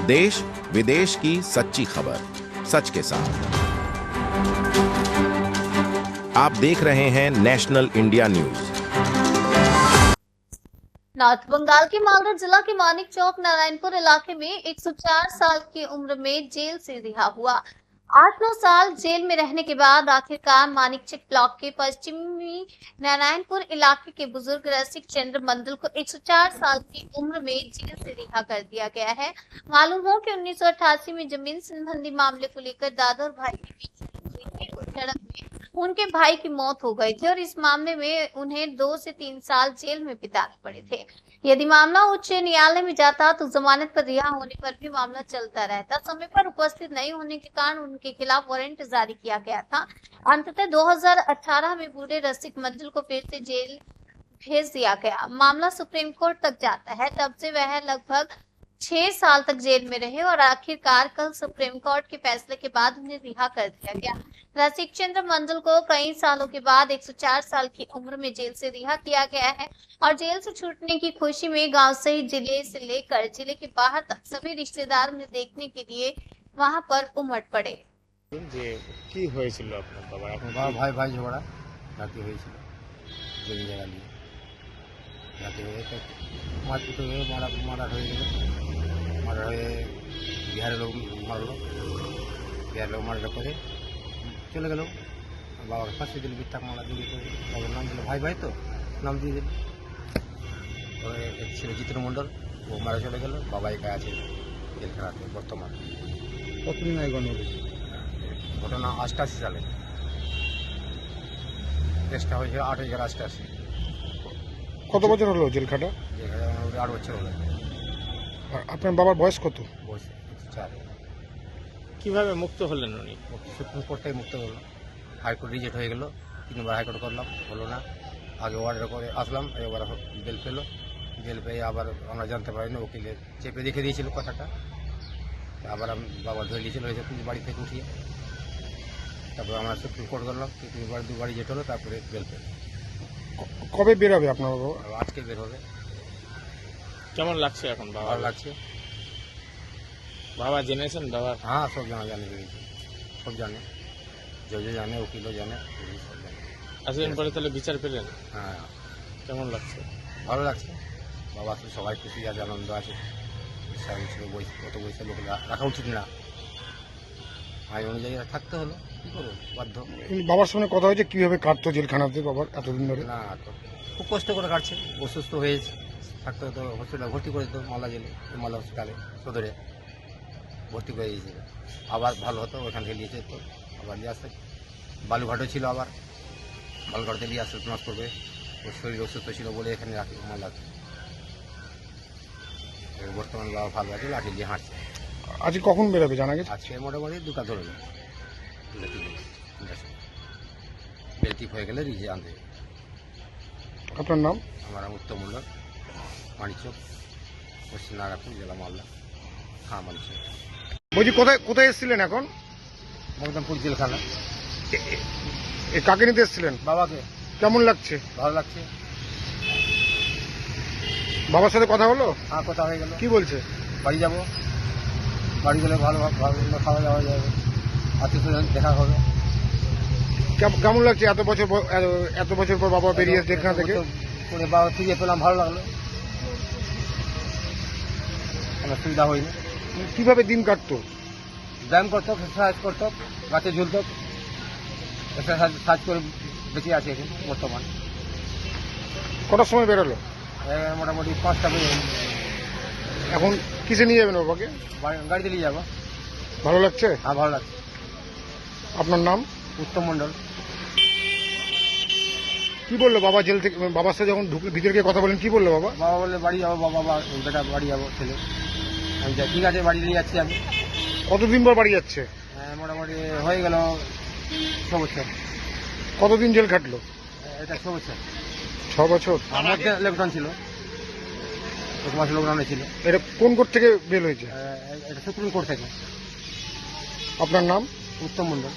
देश विदेश की सच्ची खबर सच के साथ। आप देख रहे हैं national India news. North Bengal के मालदा जिला के मानिक चौक नारायणपुर इलाके में 104 साल की उम्र में जेल से रिहा हुआ। 8-9 साल जेल में रहने के बाद आखिरकार मानिकचक ब्लॉक के पश्चिमी नारायणपुर इलाके के बुजुर्ग रसिक चंद्र मंडल को 104 साल की उम्र में जेल से रिहा कर दिया गया है। मालूम हो कि 1988 में जमीन संबंधी मामले को लेकर दादा और भाई के बीच झड़प में उनके भाई की मौत हो गई थी और इस मामले में उन्हें 2 से 3 साल जेल में बिताने पड़े थे। यदि मामला उच्च न्यायालय में जाता तो जमानत पर रिहा होने पर भी मामला चलता रहता। समय पर उपस्थित नहीं होने के कारण उनके खिलाफ वारंट जारी किया गया था। अंततः 2018 में बूढ़े रसिक मंडल को फिर से जेल भेज दिया गया। मामला सुप्रीम कोर्ट तक जाता है। तब से वह लगभग 6 साल तक जेल में रहे और आखिरकार कल सुप्रीम कोर्ट के फैसले के बाद उन्हें रिहा कर दिया गया। रसिक चंद्र मंडल को कई सालों के बाद 104 साल की उम्र में जेल से रिहा किया गया है और जेल से छूटने की खुशी में गांव सहित जिले से लेकर जिले के बाहर तक सभी रिश्तेदार उन्हें देखने के लिए वहां पर उमड़ पड़े। भाई भाई झगड़ा रात जमी जगह लिए रात मारपिट हो गए मारा बिहार लोग मारलो बिहार लोग मारार पर चले गल बाबा के फांसी दिल बिट्टा मारा जुड़ी कर बाबा नाम दिल भाई भाई तो नाम दिए दिल और एक छिल चित्र मंडल वो मारा चले गल बाबा एक आछे जेलखानाते बर्तमान कतदिन आगे घटना 88 साले केसटा হয়েছে 8/11/88। কত বছর হলো জেল খাটা? 8 বছর হলো। আপনার বাবার বয়স কত? বয়স 4। কিভাবে মুক্ত হলেন উনি? সুপ্রিম কোর্টে মুক্ত হলো, হাইকোর্ট রিজেক্ট হয়ে গেল, 3বার হাইকোর্ট করলাম হলো না। আগে অর্ডার করে আসলাম, এবার বেল পেলো, বেল পেয়ে আবার আমরা জানতে পারিনি উকিলে চেপে রেখে দিয়েছিল কথাটা। আবার বাবা ধরে নিয়েছিল পুলিশ বাড়ি থেকে উঠিয়ে, তারপরে আমরা সুপ্রিম কোর্ট করলাম, 2বার রিজেক্ট হলো, তারপরে বেল পেল। কবে বের হবে আপনার বাবা? আজকে বের হবে। কেমন লাগছে এখন বাবা? ভালো লাগছে। বাবা জেনেছেন বাবা? হ্যাঁ, সব জানে বেরিয়েছে, সব জানে, জজও জানে, উকিলও জানে, সব জানে। এতদিন পরে তাহলে বিচার পেলেন? হ্যাঁ। কেমন লাগছে? ভালো লাগছে। বাবা তো সবাই খুশি আছে, আনন্দ আছে। কত বয়সের লোক রাখা উচিত না, আইন অনুযায়ী থাকতে হলো, কী করবো, বাধ্য। বাবার সঙ্গে কথা হয়েছে কীভাবে কাটতো জেলখানাতে বাবার এতদিন ধরে? না, তো খুব কষ্ট করে কাটছে, অসুস্থ হয়েছে, থাকতে হতো, হসপিটাল ভর্তি করে দিত, মালদা জেলে, মালদা হসপিটালে সদরে ভর্তি করে দিয়েছিল। আবার ভালো হতো, ওখান থেকে নিয়ে যেত, আবার নিয়ে আসতে। বালুঘাটও ছিল, আবার বালুঘাটতে নিয়ে আসতে ট্রান্সফার করে, ওর শরীর অসুস্থ ছিল বলে এখানে রাখি মালদাতে। বর্তমান বাবা ভালো আছে, লাঠি দিয়ে হাঁটছে। আজকে কখন বেরোবে জানা গেছে? আজকে মোটামুটি 2টা ধরবে, বেলটিপ হয়ে গেলে রিজে আনতে। আপনার নাম? আমার নাম উত্তম মন্ডল, মানিকচক, পশ্চিম নারায়ণপুর জেলা মালদা। হ্যাঁ, মানিকচক। বলছি কোথায় এসেছিলেন এখন? মকদমপুর জেলখানা। কাকে নিতে এসেছিলেন? বাবাকে। কেমন লাগছে? ভালো লাগছে। বাবার সাথে কথা হলো? হ্যাঁ, কথা হয়ে গেল। কি বলছে? বাড়ি যাব, বাড়ি গেলে ভালো খাওয়া দাওয়া যাবে, আত্মীয় দেখা হবে। কেমন লাগছে এত বছর পর বাবা বেরিয়ে জেলখানা থেকে? করে বাবা ফিরিয়ে পেলাম, ভালো লাগলো, কোনো সুবিধা হয়নি। কিভাবে দিন কাটতো? ব্যায়াম করতো, এক্সারসাইজ করতো, গাছে ঝুলতো, এক্সারসাইজ করে বেঁচে আছে এখন বর্তমান। কটার সময় বেরোলো? মোটামুটি 5টা বেজে। এখন কিসে নিয়ে যাবেন বাবাকে? গাড়িতে নিয়ে যাবো। ভালো লাগছে? হ্যাঁ, ভালো লাগছে। আপনার নাম? উত্তম মন্ডল। কি বললো বাবা জেল থেকে? বাবার সাথে যখন ভিতরে গিয়ে কথা বলেন কি বললো বাবা? বাবা বললে বাড়ি যাবো, বাবা বেটা বাড়ি যাবো ছেলে। আমি ঠিক আছে, বাড়ি নিয়ে যাচ্ছি আমি। কতদিন পর বাড়ি যাচ্ছে? মোটামুটি হয়ে গেল 6 বছর। কতদিন জেল খাটলো? এটা 6 বছর। 6 বছর? আমার লকডাউন ছিল, 1 মাস লকডাউনে ছিল। এটা কোন কোর্ট থেকে বের হয়েছে? এটা সুপ্রিম কোর্ট থেকে। আপনার নাম? উত্তম মন্ডল।